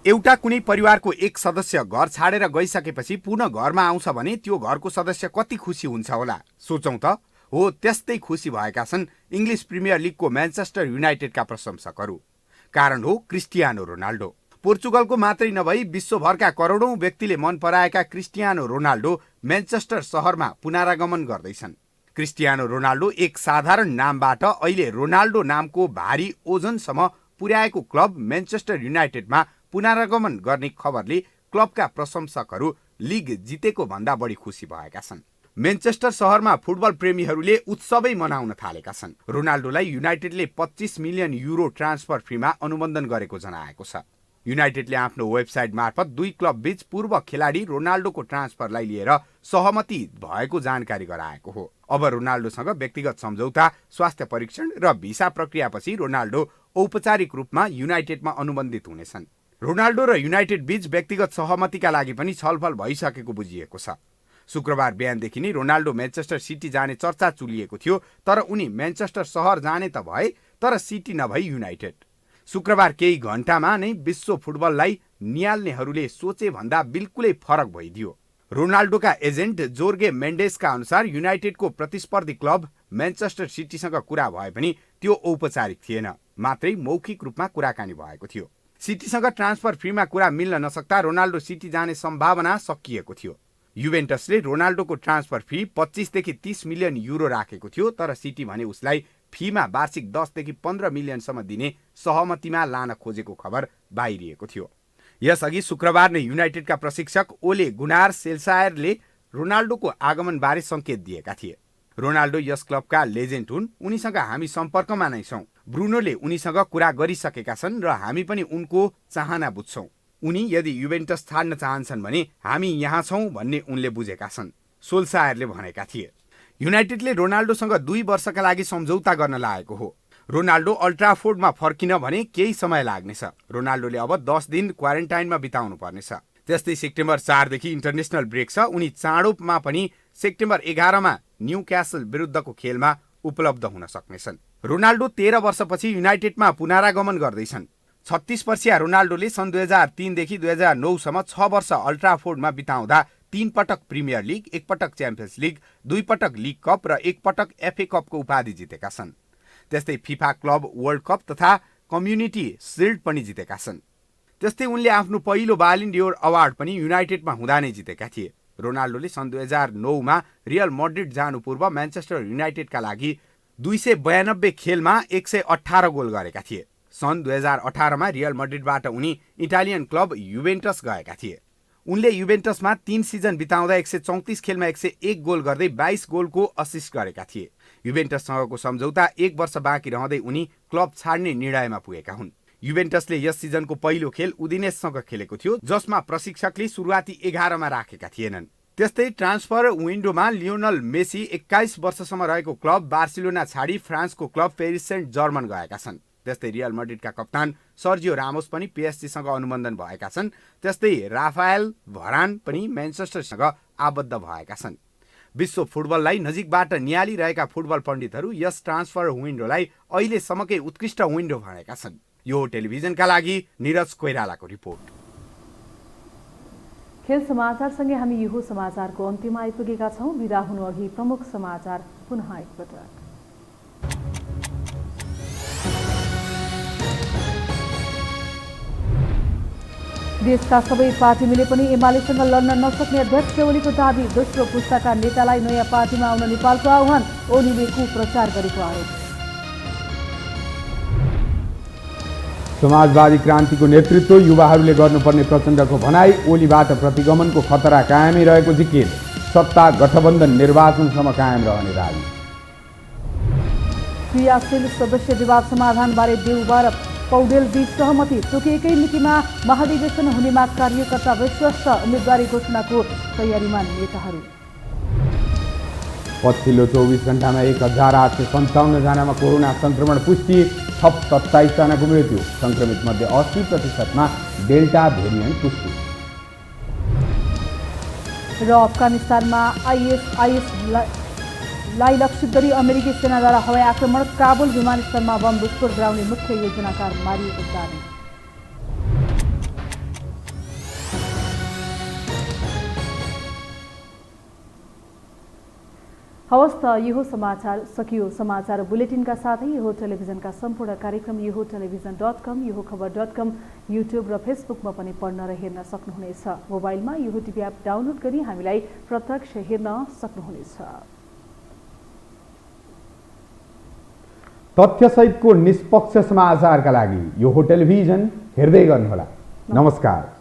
एउटा कुनै परिवारको एक सदस्य घर छाडेर गइसकेपछि पुनः घरमा आउँछ भने त्यो घरको सदस्य कति खुसी हुन्छ होला सोचौं त। हो त्यस्तै खुसी भएका छन् इङ्ग्लिस प्रिमियर लिगको म्यान्चेस्टर युनाइटेडका प्रशंसकहरू। कारण हो क्रिस्टियानो रोनाल्डो। पोर्चुगलको मात्रै नभई विश्वभरका करोडौं व्यक्तिले मन पराएका क्रिस्टियानो रोनाल्डो म्यान्चेस्टर सहरमा पुनरागमन गर्दैछन्। क्रिस्टियानो रोनाल्डो एक साधारण नामबाट अहिले रोनाल्डो नामको भारी ओजनसम्म पुर्याएको क्लब म्यान्चेस्टर युनाइटेडमा पुनरागमन गर्ने खबरले क्लबका प्रशंसकहरू लिग जितेको भन्दा बढी खुसी भएका छन्। म्यान्चेस्टर सहरमा फुटबल प्रेमीहरूले उत्सवै मनाउन थालेका छन्। रोनाल्डोलाई युनाइटेडले 25 मिलियन युरो ट्रान्सफर फीमा अनुबन्धन गरेको जनाएको छ। युनाइटेडले आफ्नो वेबसाइट मार्फत दुई क्लब बीच पूर्व खेलाडी रोनाल्डोको ट्रान्सफरलाई लिएर सहमति भएको जानकारी गराएको हो। अब रोनाल्डोसँग व्यक्तिगत सम्झौता, स्वास्थ्य परीक्षण र भिसा प्रक्रियापछि रोनाल्डो औपचारिक रूपमा युनाइटेडमा अनुबन्धित हुनेछन्। रोनाल्डो र युनाइटेड बीच व्यक्तिगत सहमतिका लागि पनि छलफल भइसकेको बुझिएको छ। शुक्रबार बिहानदेखि नै रोनाल्डो म्यान्चेस्टर सिटी जाने चर्चा चुलिएको थियो, तर उनी म्यान्चेस्टर सहर जाने त भए तर सिटी नभई युनाइटेड। शुक्रबार केही घण्टामा नै विश्व फुटबललाई नियाल्नेहरूले सोचे भन्दा बिल्कुलै फरक भइदियो। रोनाल्डोका एजेन्ट जोर्गे मेन्डेसका अनुसार युनाइटेडको प्रतिस्पर्धी क्लब म्यान्चेस्टर सिटीसँग कुरा भए पनि त्यो औपचारिक थिएन, मात्रै मौखिक रूपमा कुराकानी भएको थियो। सिटीसँग ट्रान्सफर फीमा कुरा मिल्न नसक्दा रोनाल्डो सिटी जाने सम्भावना सकिएको थियो। युभेन्टसले रोनाल्डोको ट्रान्सफर फी 25 देखि 30 मिलियन युरो राखेको थियो, तर सिटी भने उसलाई फीमा वार्षिक 10 देखि 15 मिलियनसम्म दिने सहमतिमा लान खोजेको खबर बाहिरिएको थियो। यसअघि शुक्रबार नै युनाइटेडका प्रशिक्षक ओले गुनार सोल्सायरले रोनाल्डोको आगमनबारे संकेत दिएका थिए। रोनाल्डो यस क्लबका लेजेन्ड हुन्, उनीसँग हामी सम्पर्कमा नै छौं। ब्रुनोले उनीसँग कुरा गरिसकेका छन् र हामी पनि उनको चाहना बुझ्छौं। उनी यदि युभेन्टस छाड्न चाहन्छन् भने हामी यहाँ छौं भन्ने उनले बुझेका छन्, सोल्सायरले भनेका थिए। युनाइटेडले रोनाल्डोसँग 2 वर्षका लागि सम्झौता गर्न लागेको हो। रोनाल्डो अल्ट्राफोर्डमा फर्किन भने केही समय लाग्नेछ। रोनाल्डोले अब 10 दिन क्वारेन्टाइनमा बिताउनु पर्नेछ। त्यस्तै सेप्टेम्बर 4 देखि इन्टरनेसनल ब्रेक छ। उनी चाँडोमा पनि सेप्टेम्बर 11 मा न्यूक्यासल विरुद्धको खेलमा उपलब्ध हुन सक्नेछन्। रोनाल्डो 13 वर्षपछि युनाइटेडमा पुनरागमन गर्दैछन्। 36 वर्षीय रोनाल्डोले सन् 2003 देखि 2009 सम्म 6 वर्ष अल्ट्राफोर्डमा बिताउँदा 3 पटक प्रिमियर लिग, 1 पटक च्याम्पियन्स लिग, 2 पटक लिग कप र 1 पटक एफए कपको उपाधि जितेका छन्। त्यस्तै फिफा क्लब वर्ल्ड कप तथा कम्युनिटी शिल्ड पनि जितेका छन्। त्यस्तै उनले आफ्नो पहिलो बालिन डियोर अवार्ड पनि युनाइटेडमा हुँदा नै जितेका थिए। रोनाल्डोले सन् 2009 मा रियल मड्रिड जानु पूर्व म्यान्चेस्टर युनाइटेडका लागि 292 खेलमा 118 गोल गरेका थिए। सन् 2018 मा रियल मड्रिडबाट उनी इटालियन क्लब युभेन्टस गएका थिए। उनले युभेन्टसमा 3 सिजन बिताउँदा 134 खेलमा 101 गोल गर्दै 22 गोलको असिस्ट गरेका थिए। युभेन्टससँगको सम्झौता 1 वर्ष बाँकी रहँदै उनी क्लब छाड्ने निर्णयमा पुगेका हुन्। युभेन्टसले यस सिजनको पहिलो खेल उदिनेससँग खेलेको थियो, जसमा प्रशिक्षकले सुरुवाती 11 मा राखेका थिएनन्। त्यस्तै ट्रान्सफर विन्डोमा लियोनल मेसी 21 वर्षसम्म रहेको क्लब बार्सिलोना छाडी फ्रान्सको क्लब पेरिस सेन्ट जर्मन गएका छन्। त्यस्तै रियल मड्रिडका कप्तान सर्जियो रामोस पनि पीएसजीसँग अनुबन्धन भएका छन्। त्यस्तै राफाएल भरान पनि म्यान्चेस्टरसँग आबद्ध भएका छन्। विश्व फुटबललाई नजिकबाट नियालिरहेका फुटबल पण्डितहरू यस ट्रान्सफर विन्डोलाई अहिलेसम्मकै उत्कृष्ट विन्डो भनेका छन्। यो टेलिभिजनका लागि निरज कोइरालाको रिपोर्ट। खेल समाचारसँगै हामी यो समाचारको अन्त्यमा आइपुगेका छौं। बिदा हुनु अघि प्रमुख समाचार पुनः एकपटक। देशका सबै पार्टी मिले पनि एमालेसँग लड्न नसक्ने अध्यक्ष ओलीको दाबी। दोस्रो पुस्ताका नेतालाई नयाँ पार्टीमा आउन नेपालको आह्वान। ओलीले कुप्रचार गरेको आरोप। समाजवादी क्रान्तिको नेतृत्व युवाहरूले गर्नुपर्ने प्रचण्डको भनाई। ओलीबाट प्रतिगमनको खतरा कायमै रहेको जिकिर। सत्ता गठबन्धन निर्वाचनसम्म कायम रहने दाबी। क्रियाशील सदस्य विवाद समाधानबारे देउबा र पौडेल बीच सहमति। तोकिएकै मितिमा महाधिवेशन हुनेमा कार्यकर्ता विश्वस्त। उम्मेदवारी घोषणाको तयारीमा नेताहरू। पछिल्लो 24 घण्टामा 1857 जनामा कोरोना संक्रमण पुष्टि। थप 27 जनाको मृत्यु। संक्रमित मध्ये 80% डेल्टा भेरिएन्ट पुष्टि। र अफगानिस्तानमा आइएसआईएसलाई लक्षित गरी अमेरिकी सेनाद्वारा हवाई आक्रमण। काबुल विमानस्थलमा बम विस्फोट गराउने मुख्य योजनाकार मारिएको दावी। हवस् त यो समाचार सकियो। समाचार बुलेटिनका साथै यो टेलिभिजनका सम्पूर्ण कार्यक्रम यो टेलिभिजन.com, यो खबर.com, युट्युब र फेसबुकमा पनि पढ्न र हेर्न सक्नुहुनेछ। मोबाइलमा यो टिभी एप डाउनलोड गरी हामीलाई प्रत्यक्ष हेर्न सक्नुहुनेछ। तथ्यसहितको निष्पक्ष समाचारका लागि यो टेलिभिजन हेर्दै गर्नुहोला। नमस्कार।